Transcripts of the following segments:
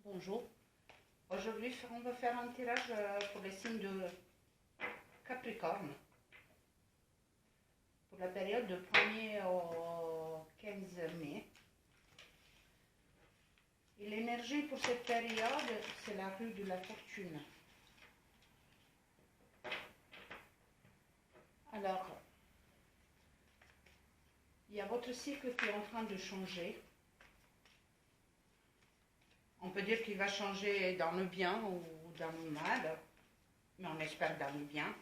Bonjour. Aujourd'hui, on va faire un tirage pour les signes de Capricorne pour la période de 1er au 15 mai. Et l'énergie pour cette période, c'est la rue de la fortune. Alors, il y a votre cycle qui est en train de changer. On peut dire qu'il va changer dans le bien ou dans le mal, mais on espère dans le bien.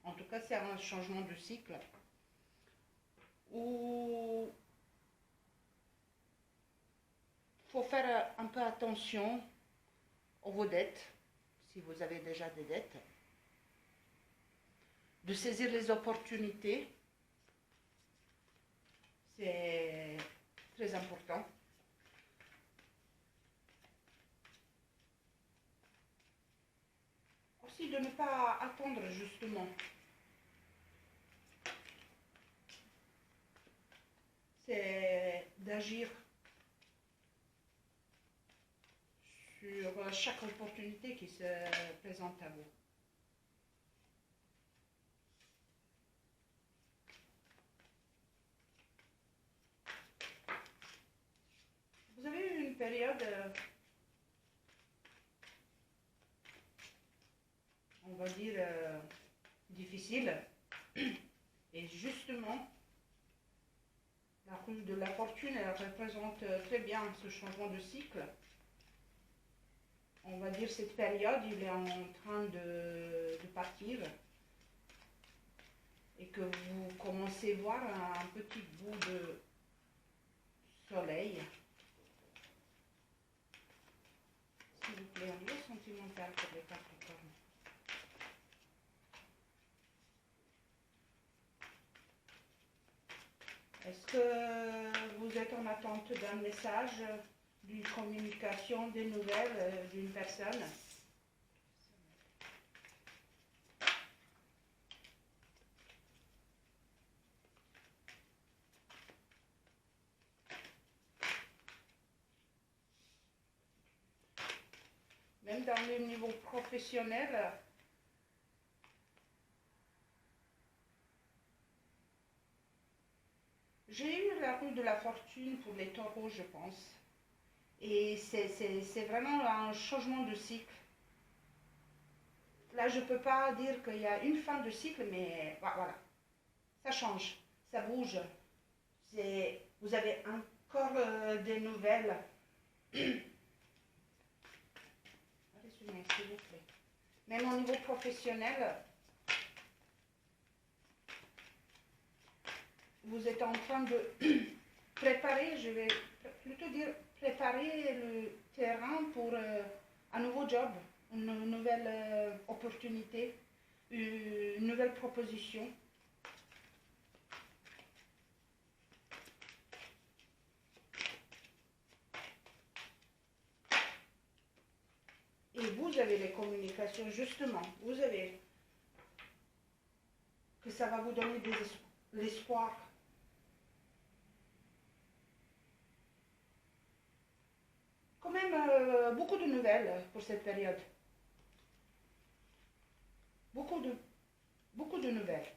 En tout cas, c'est un changement de cycle où il faut faire un peu attention aux vos dettes, si vous avez déjà des dettes, de saisir les opportunités, c'est très important. Aussi de ne pas attendre justement. C'est d'agir sur chaque opportunité qui se présente à vous. Vous avez eu une période, on va dire, difficile, et justement, la rue de la fortune, elle représente très bien ce changement de cycle. On va dire cette période, il est en train de partir et que vous commencez à voir un petit bout de soleil. S'il vous plaît, on est sentimental pour les Capricornes. Est-ce que vous êtes en attente d'un message, d'une communication, des nouvelles d'une personne? Même dans le niveau professionnel, j'ai eu la rue de la fortune pour les taureaux, je pense. Et c'est vraiment un changement de cycle. Là, je ne peux pas dire qu'il y a une fin de cycle, mais voilà. Ça change, ça bouge. Vous avez encore des nouvelles. Allez, s'il vous plaît. Même au niveau professionnel, vous êtes en train de préparer, je vais plutôt dire préparer le terrain pour un nouveau job, une nouvelle opportunité, une nouvelle proposition. Et vous avez les communications, justement, vous avez que ça va vous donner de l'espoir. Quand même, beaucoup de nouvelles pour cette période. Beaucoup de nouvelles.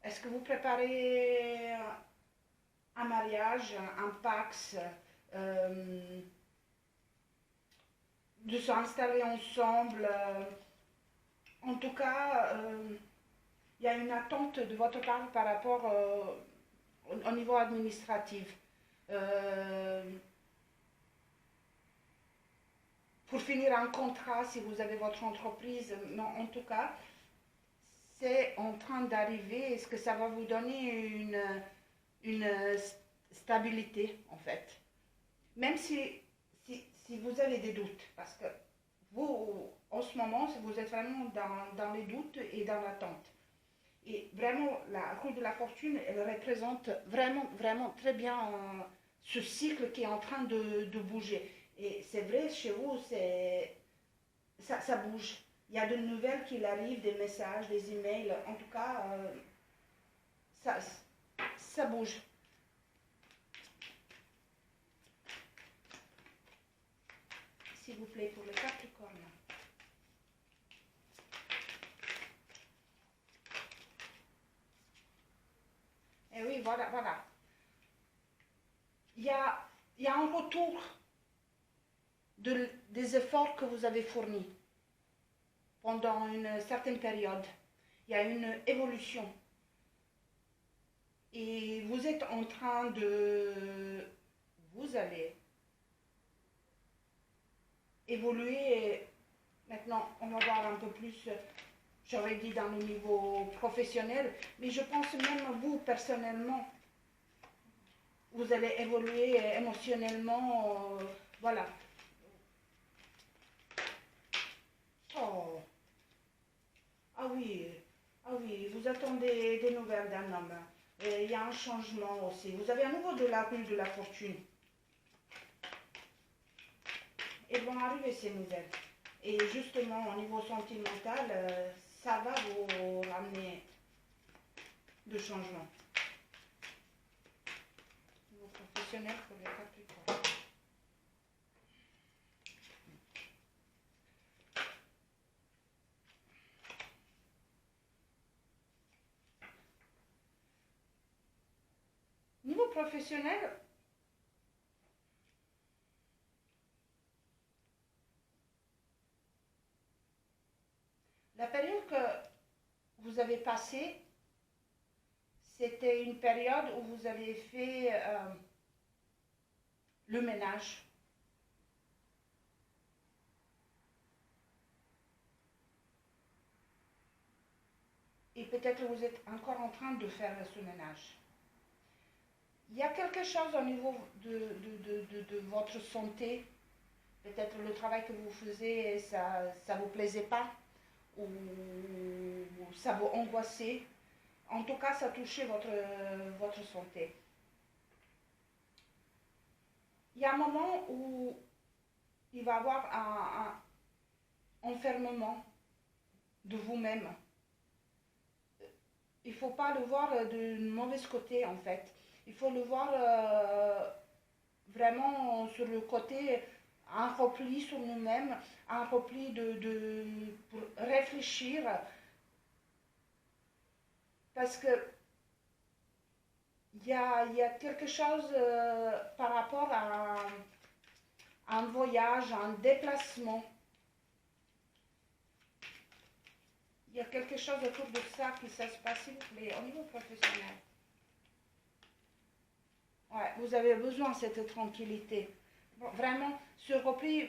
Est-ce que vous préparez un mariage, un Pax, de s'installer ensemble? En tout cas, il y a une attente de votre part par rapport au niveau administratif. Pour finir un contrat, si vous avez votre entreprise, non, en tout cas, c'est en train d'arriver. Est-ce que ça va vous donner une stabilité, en fait? Même si vous avez des doutes, parce que vous, en ce moment, vous êtes vraiment dans les doutes et dans l'attente. Et vraiment, la roue de la fortune, elle représente vraiment très bien ce cycle qui est en train de bouger. Et c'est vrai, chez vous, ça bouge. Il y a de nouvelles qui arrivent, des messages, des emails. En tout cas, bouge. S'il vous plaît, pour le Capricorne. Et oui, voilà, voilà. Il y a un retour des efforts que vous avez fournis pendant une certaine période. Il y a une évolution. Et vous êtes en train de... Vous allez évoluer. Maintenant, on va voir un peu plus, j'aurais dit dans le niveau professionnel, mais je pense même vous, personnellement, vous allez évoluer émotionnellement, voilà. Oh, ah oui, vous attendez des nouvelles d'un homme. Et il y a un changement aussi. Vous avez à nouveau de la rue de la fortune. Et vont arriver ces nouvelles. Et justement, au niveau sentimental, ça va vous ramener de changements. Au niveau professionnel pour les Capricornes. Niveau professionnel, la période que vous avez passée, c'était une période où vous avez fait le ménage. Et peut-être vous êtes encore en train de faire ce ménage. Il y a quelque chose au niveau de votre santé. Peut-être le travail que vous faisiez, ça ne vous plaisait pas, ou ça vous angoissait. En tout cas, ça touchait votre santé. Il y a un moment où il va y avoir un enfermement de vous-même. Il ne faut pas le voir d'un mauvais côté, en fait. Il faut le voir vraiment sur le côté, un repli sur nous-mêmes, un repli pour réfléchir. Parce que il y a quelque chose par rapport à un voyage, un déplacement. Il y a quelque chose autour de ça qui se passe, s'il vous plaît, au niveau professionnel. Ouais, vous avez besoin de cette tranquillité. Bon, vraiment, ce repli,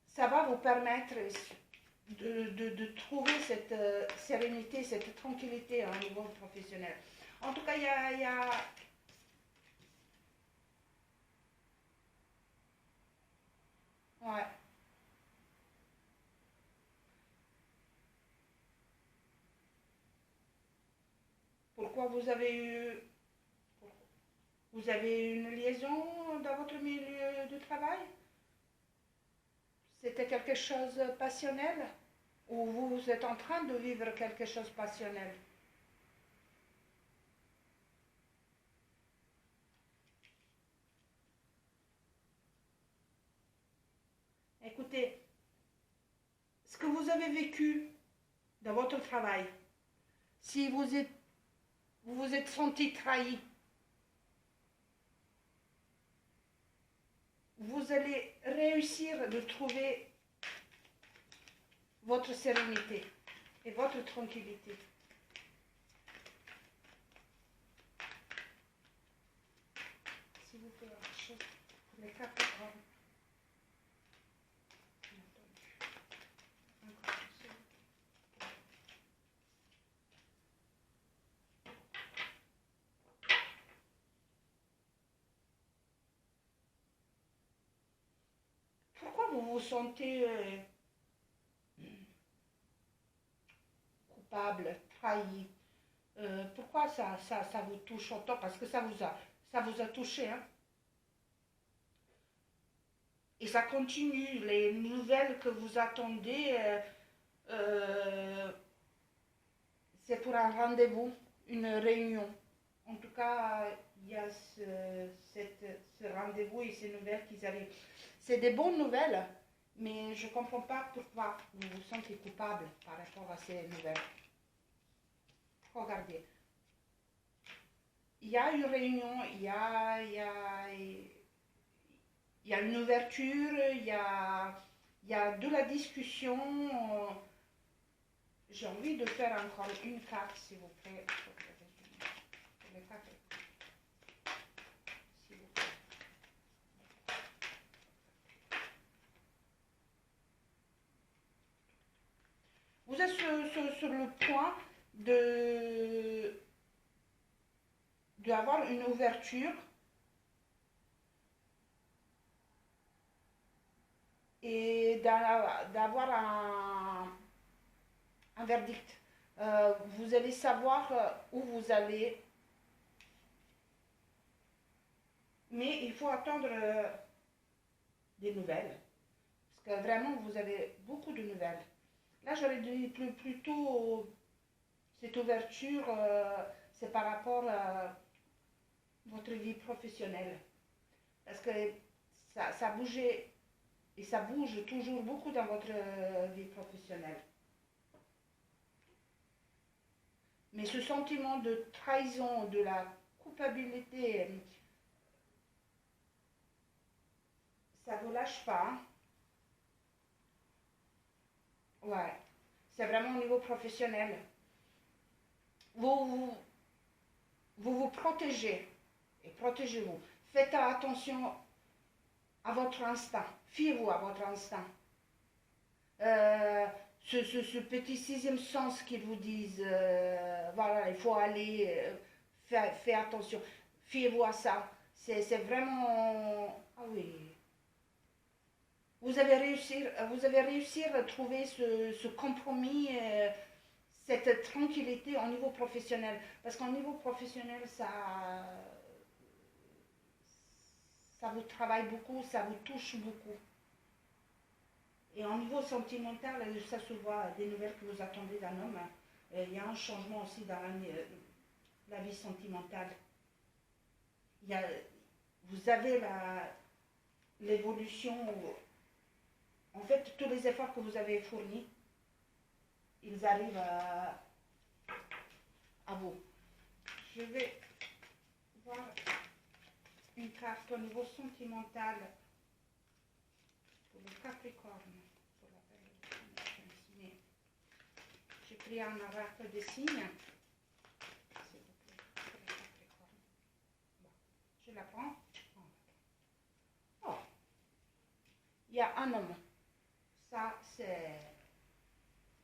ça va vous permettre de trouver cette sérénité, cette tranquillité au niveau professionnel. En tout cas, il y a... Ouais. Pourquoi vous avez une liaison dans votre milieu de travail? C'était quelque chose de passionnel? Ou vous êtes en train de vivre quelque chose de passionnel? Écoutez, ce que vous avez vécu dans votre travail, si vous vous êtes senti trahi, vous allez réussir de trouver votre sérénité et votre tranquillité. S'il vous plaît, les Capricornes. Pourquoi vous vous sentez coupable, trahi? Pourquoi ça vous touche autant? Parce que ça vous a touché, hein? Et ça continue. Les nouvelles que vous attendez, c'est pour un rendez-vous, une réunion. En tout cas, il y a ce rendez-vous et ces nouvelles qui arrivent. C'est des bonnes nouvelles, mais je ne comprends pas pourquoi vous vous sentez coupable par rapport à ces nouvelles. Regardez. Il y a une réunion, il y a une ouverture, il y a de la discussion. J'ai envie de faire encore une carte, s'il vous plaît. Les cartes. S'il vous plaît. Vous êtes sur le point d'avoir une ouverture et d'avoir un verdict. Vous allez savoir où vous allez, mais il faut attendre des nouvelles, parce que vraiment vous avez beaucoup de nouvelles. Là, j'aurais dit plutôt cette ouverture, c'est par rapport à votre vie professionnelle, parce que ça bougeait et ça bouge toujours beaucoup dans votre vie professionnelle. Mais ce sentiment de trahison, de la culpabilité, ça ne vous lâche pas. Ouais, c'est vraiment au niveau professionnel. Vous vous protégez et protégez-vous. Faites attention à votre instinct. Fiez-vous à votre instinct. Ce petit sixième sens qu'ils vous disent, voilà, il faut aller, faites attention. Fiez-vous à ça. C'est vraiment... Ah oui. Vous avez réussi à trouver ce compromis, cette tranquillité au niveau professionnel. Parce qu'au niveau professionnel, ça vous travaille beaucoup, ça vous touche beaucoup. Et au niveau sentimental, ça se voit des nouvelles que vous attendez d'un homme. Il y a un changement aussi dans la vie sentimentale. Vous avez l'évolution. En fait, tous les efforts que vous avez fournis, ils arrivent à vous. Je vais voir une carte au niveau sentimental pour le Capricorne. Pour la période. J'ai pris un oracle de signes. S'il vous plaît, pour le Capricorne. Bon, je la prends. Oh, il y a un homme. Ça, c'est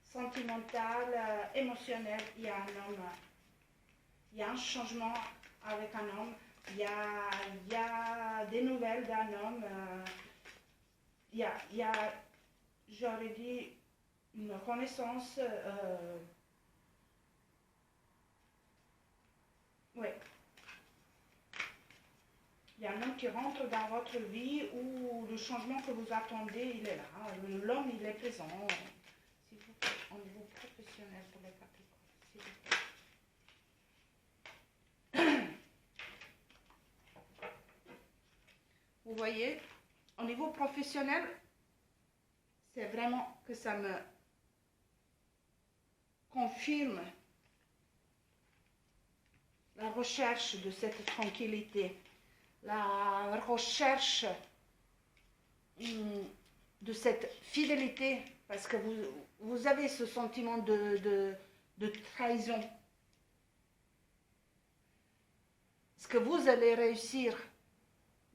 sentimental, émotionnel. Il y a un homme, il y a un changement avec un homme. Il y a des nouvelles d'un homme. Il y a, j'aurais dit, une renaissance. Oui. Il y a un homme qui rentre dans votre vie où le changement que vous attendez, il est là. L'homme, il est présent. S'il vous plaît, au niveau professionnel pour les Capricornes, s'il vous plaît. Vous voyez, au niveau professionnel, c'est vraiment que ça me confirme la recherche de cette tranquillité, la recherche de cette fidélité, parce que vous avez ce sentiment de trahison. Ce que vous allez réussir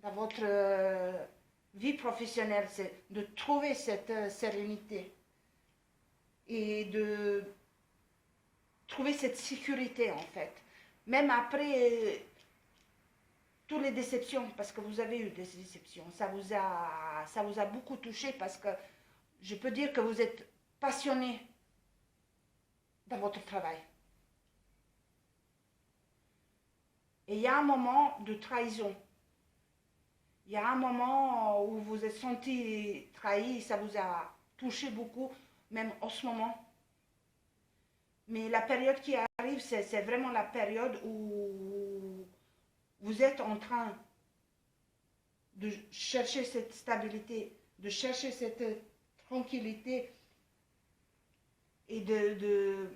dans votre vie professionnelle, c'est de trouver cette sérénité et de trouver cette sécurité en fait. Même après toutes les déceptions, parce que vous avez eu des déceptions, ça vous a beaucoup touché parce que je peux dire que vous êtes passionné dans votre travail. Et il y a un moment de trahison. Il y a un moment où vous êtes senti trahi, ça vous a touché beaucoup, même en ce moment. Mais la période qui arrive, c'est vraiment la période où vous êtes en train de chercher cette stabilité, de chercher cette tranquillité et de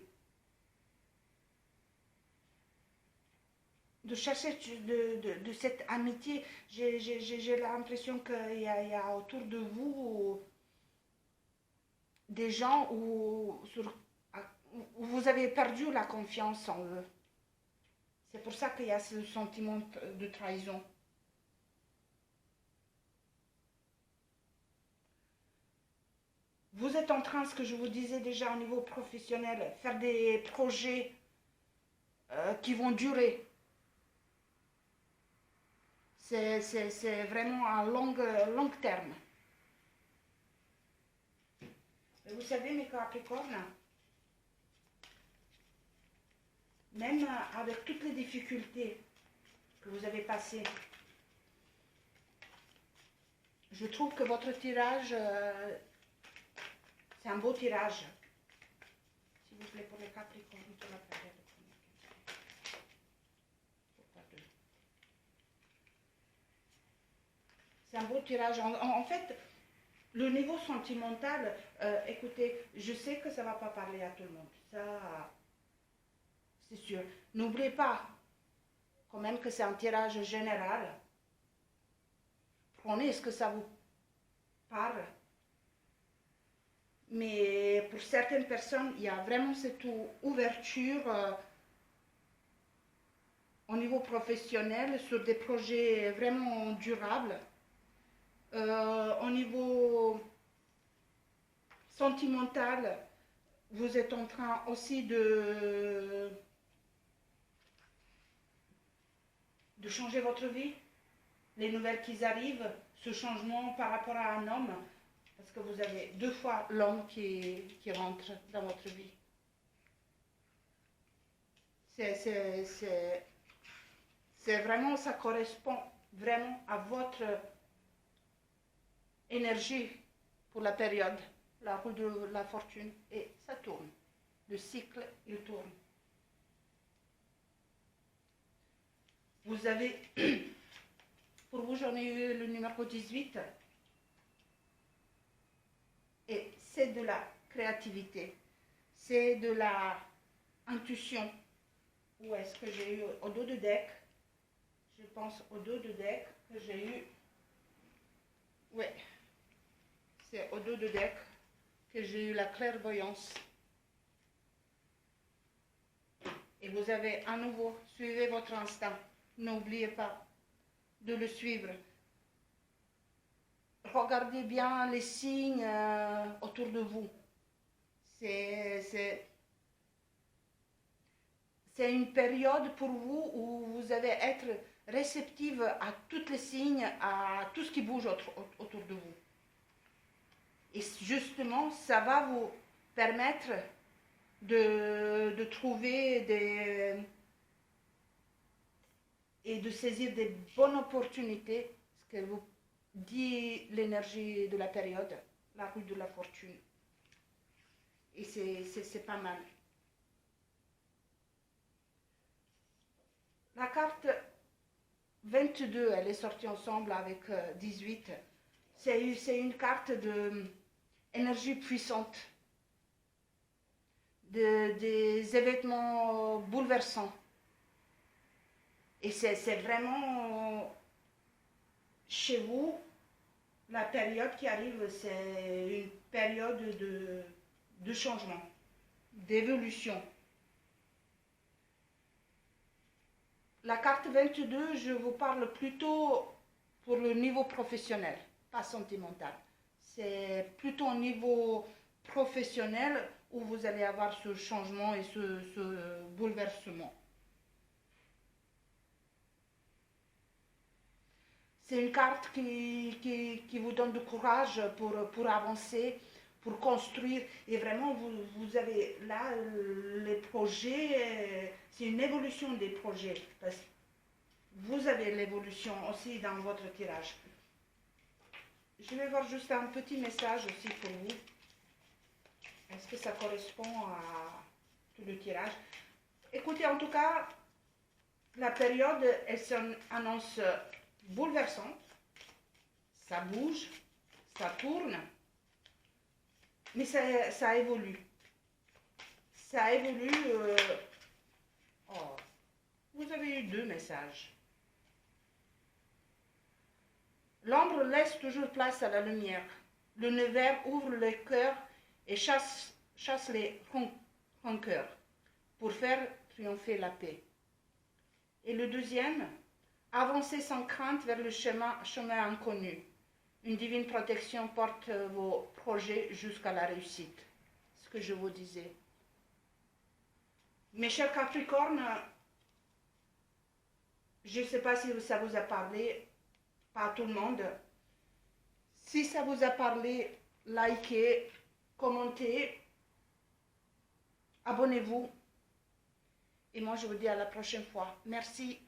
chercher de cette amitié. J'ai l'impression qu'il y a autour de vous des gens où vous avez perdu la confiance en eux. C'est pour ça qu'il y a ce sentiment de trahison. Vous êtes en train, ce que je vous disais déjà au niveau professionnel, faire des projets qui vont durer. C'est vraiment à long terme. Et vous savez, mes Capricornes, même avec toutes les difficultés que vous avez passées, je trouve que votre tirage, c'est un beau tirage. S'il vous plaît, pour les Capricornes, pour la période. C'est un beau tirage. En fait, le niveau sentimental, écoutez, je sais que ça ne va pas parler à tout le monde. Ça, c'est sûr. N'oubliez pas quand même que c'est un tirage général. Prenez ce que ça vous parle. Mais pour certaines personnes, il y a vraiment cette ouverture au niveau professionnel sur des projets vraiment durables. Au niveau sentimental, vous êtes en train aussi de changer votre vie, les nouvelles qui arrivent, ce changement par rapport à un homme, parce que vous avez deux fois l'homme qui rentre dans votre vie. C'est vraiment, ça correspond vraiment à votre énergie pour la période, la roue de la fortune, et ça tourne. Le cycle, il tourne. Vous avez, pour vous, j'en ai eu le numéro 18, et c'est de la créativité, c'est de la intuition. Où est-ce que j'ai eu au dos de deck? Je pense au dos de deck que j'ai eu. Oui, c'est au dos de deck que j'ai eu la clairvoyance. Et vous avez à nouveau, suivez votre instinct. N'oubliez pas de le suivre. Regardez bien les signes autour de vous. C'est une période pour vous où vous allez être réceptive à tous les signes, à tout ce qui bouge autour de vous. Et justement, ça va vous permettre de trouver et de saisir des bonnes opportunités, ce que vous dit l'énergie de la période, la roue de la fortune. Et c'est pas mal. La carte 22, elle est sortie ensemble avec 18. C'est une carte d'énergie puissante, des événements bouleversants. Et c'est vraiment chez vous, la période qui arrive, c'est une période de changement, d'évolution. La carte 22, je vous parle plutôt pour le niveau professionnel, pas sentimental. C'est plutôt au niveau professionnel où vous allez avoir ce changement et ce bouleversement. C'est une carte qui vous donne du courage pour avancer, pour construire. Et vraiment, vous avez là les projets, c'est une évolution des projets. Parce que vous avez l'évolution aussi dans votre tirage. Je vais voir juste un petit message aussi pour vous. Est-ce que ça correspond à tout le tirage. Écoutez, en tout cas, la période, elle s'annonce bouleversante. Ça bouge, ça tourne, mais ça évolue. Ça évolue. Oh, vous avez eu 2 messages. L'ombre laisse toujours place à la lumière. Le nevers ouvre le cœur et chasse les rancœurs pour faire triompher la paix. Et le deuxième, avancez sans crainte vers le chemin inconnu. Une divine protection porte vos projets jusqu'à la réussite. Ce que je vous disais. Mes chers Capricornes, je ne sais pas si ça vous a parlé, pas à tout le monde. Si ça vous a parlé, likez, commentez, abonnez-vous. Et moi, je vous dis à la prochaine fois. Merci.